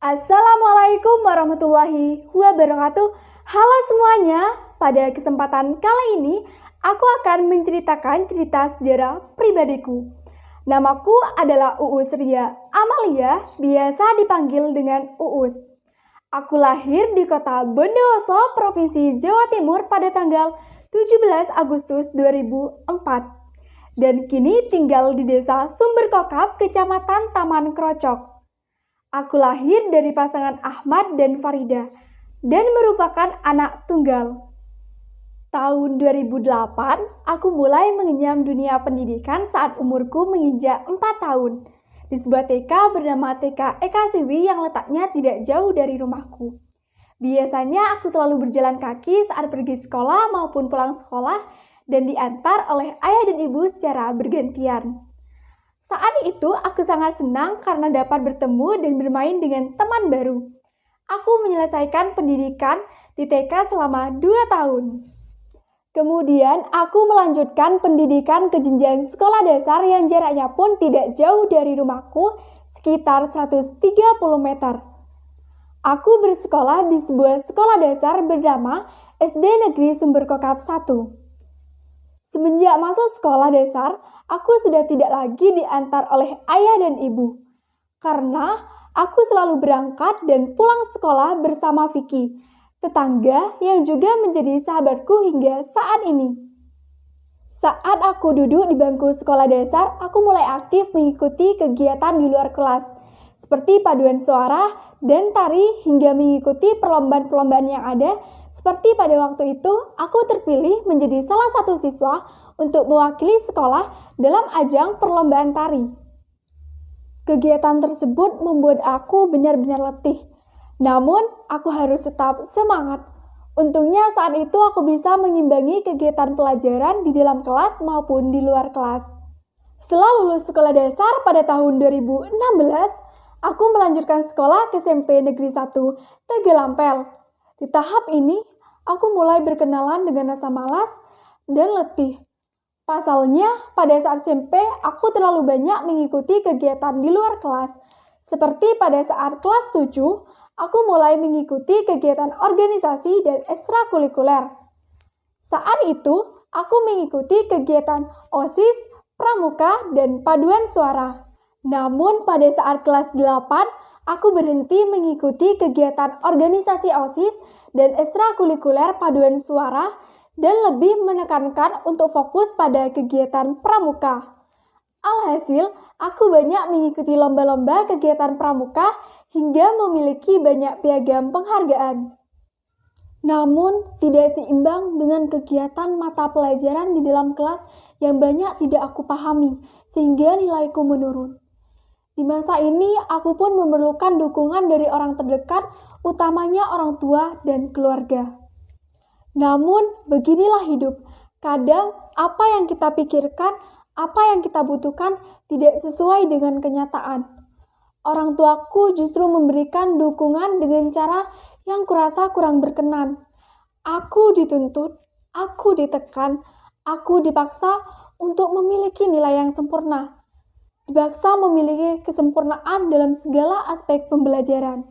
Assalamualaikum warahmatullahi wabarakatuh. Halo semuanya, pada kesempatan kali ini aku akan menceritakan cerita sejarah pribadiku. Namaku adalah Uus Ria Amalia, biasa dipanggil dengan Uus. Aku lahir di kota Bondowoso, Provinsi Jawa Timur pada tanggal 17 Agustus 2004 dan kini tinggal di desa Sumberkokap, Kecamatan Taman Krocok. Aku lahir dari pasangan Ahmad dan Farida dan merupakan anak tunggal. Tahun 2008, aku mulai mengenyam dunia pendidikan saat umurku menginjak 4 tahun di sebuah TK bernama TK Eka Siwi yang letaknya tidak jauh dari rumahku. Biasanya aku selalu berjalan kaki saat pergi sekolah maupun pulang sekolah dan diantar oleh ayah dan ibu secara bergantian. Saat itu aku sangat senang karena dapat bertemu dan bermain dengan teman baru. Aku menyelesaikan pendidikan di TK selama 2 tahun. Kemudian aku melanjutkan pendidikan ke jenjang sekolah dasar yang jaraknya pun tidak jauh dari rumahku, sekitar 130 meter. Aku bersekolah di sebuah sekolah dasar bernama SD Negeri Sumberkokap 1. Semenjak masuk sekolah dasar, aku sudah tidak lagi diantar oleh ayah dan ibu. Karena aku selalu berangkat dan pulang sekolah bersama Vicky, tetangga yang juga menjadi sahabatku hingga saat ini. Saat aku duduk di bangku sekolah dasar, aku mulai aktif mengikuti kegiatan di luar kelas, seperti paduan suara dan tari hingga mengikuti perlombaan-perlombaan yang ada. Seperti pada waktu itu, aku terpilih menjadi salah satu siswa untuk mewakili sekolah dalam ajang perlombaan tari. Kegiatan tersebut membuat aku benar-benar letih. Namun, aku harus tetap semangat. Untungnya saat itu aku bisa mengimbangi kegiatan pelajaran di dalam kelas maupun di luar kelas. Setelah lulus sekolah dasar pada tahun 2016, aku melanjutkan sekolah ke SMP Negeri 1 Tegalampel. Di tahap ini, aku mulai berkenalan dengan rasa malas dan letih. Pasalnya, pada saat SMP, aku terlalu banyak mengikuti kegiatan di luar kelas. Seperti pada saat kelas 7, aku mulai mengikuti kegiatan organisasi dan ekstrakurikuler. Saat itu, aku mengikuti kegiatan OSIS, pramuka, dan paduan suara. Namun pada saat kelas 8, aku berhenti mengikuti kegiatan organisasi OSIS dan ekstrakurikuler paduan suara dan lebih menekankan untuk fokus pada kegiatan pramuka. Alhasil, aku banyak mengikuti lomba-lomba kegiatan pramuka hingga memiliki banyak piagam penghargaan. Namun, tidak seimbang dengan kegiatan mata pelajaran di dalam kelas yang banyak tidak aku pahami, sehingga nilaiku menurun. Di masa ini, aku pun memerlukan dukungan dari orang terdekat, utamanya orang tua dan keluarga. Namun, beginilah hidup. Kadang, apa yang kita pikirkan, apa yang kita butuhkan tidak sesuai dengan kenyataan. Orang tuaku justru memberikan dukungan dengan cara yang kurasa kurang berkenan. Aku dituntut, aku ditekan, aku dipaksa untuk memiliki nilai yang sempurna. Dipaksa memiliki kesempurnaan dalam segala aspek pembelajaran.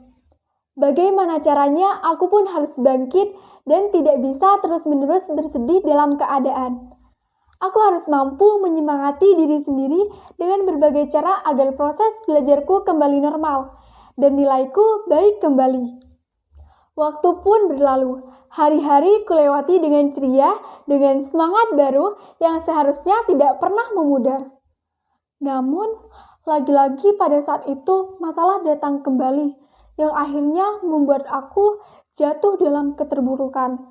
Bagaimana caranya, aku pun harus bangkit dan tidak bisa terus-menerus bersedih dalam keadaan. Aku harus mampu menyemangati diri sendiri dengan berbagai cara agar proses belajarku kembali normal dan nilaiku baik kembali. Waktu pun berlalu, hari-hari kulewati dengan ceria, dengan semangat baru yang seharusnya tidak pernah memudar. Namun, lagi-lagi pada saat itu masalah datang kembali yang akhirnya membuat aku jatuh dalam keterburukan.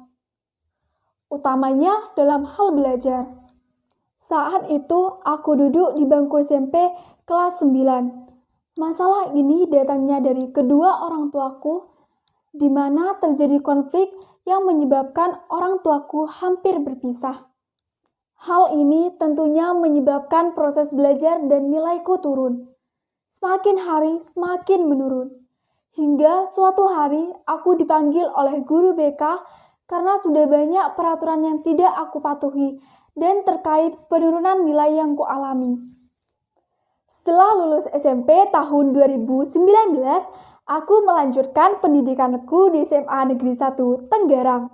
Utamanya dalam hal belajar. Saat itu aku duduk di bangku SMP kelas 9. Masalah ini datangnya dari kedua orang tuaku, di mana terjadi konflik yang menyebabkan orang tuaku hampir berpisah. Hal ini tentunya menyebabkan proses belajar dan nilaiku turun. Semakin hari semakin menurun. Hingga suatu hari aku dipanggil oleh guru BK karena sudah banyak peraturan yang tidak aku patuhi dan terkait penurunan nilai yang kualami. Setelah lulus SMP tahun 2019, aku melanjutkan pendidikanku di SMA Negeri 1 Tenggarang.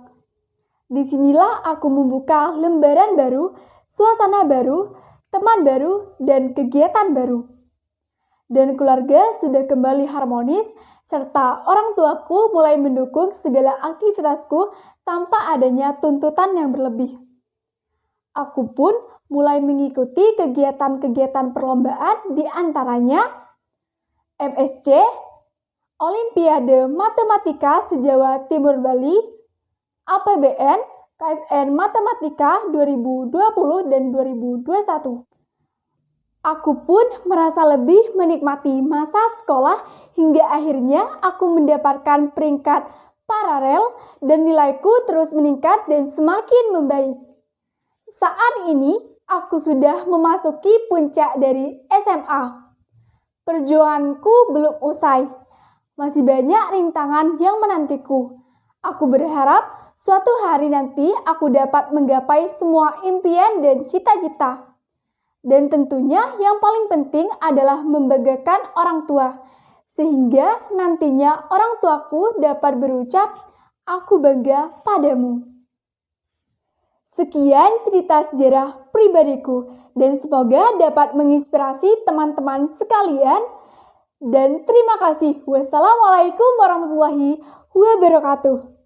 Disinilah aku membuka lembaran baru, suasana baru, teman baru, dan kegiatan baru. Dan keluarga sudah kembali harmonis, serta orang tuaku mulai mendukung segala aktivitasku tanpa adanya tuntutan yang berlebih. Aku pun mulai mengikuti kegiatan-kegiatan perlombaan di antaranya MSC, Olimpiade Matematika se-Jawa Timur Bali, APBN, KSN Matematika 2020 dan 2021. Aku pun merasa lebih menikmati masa sekolah hingga akhirnya aku mendapatkan peringkat paralel dan nilaiku terus meningkat dan semakin membaik. Saat ini aku sudah memasuki puncak dari SMA. Perjuanganku belum usai. Masih banyak rintangan yang menantiku. Aku berharap suatu hari nanti aku dapat menggapai semua impian dan cita-cita. Dan tentunya yang paling penting adalah membanggakan orang tua, sehingga nantinya orang tuaku dapat berucap, "Aku bangga padamu." Sekian cerita sejarah pribadiku, dan semoga dapat menginspirasi teman-teman sekalian. Dan terima kasih. Wassalamualaikum warahmatullahi wabarakatuh.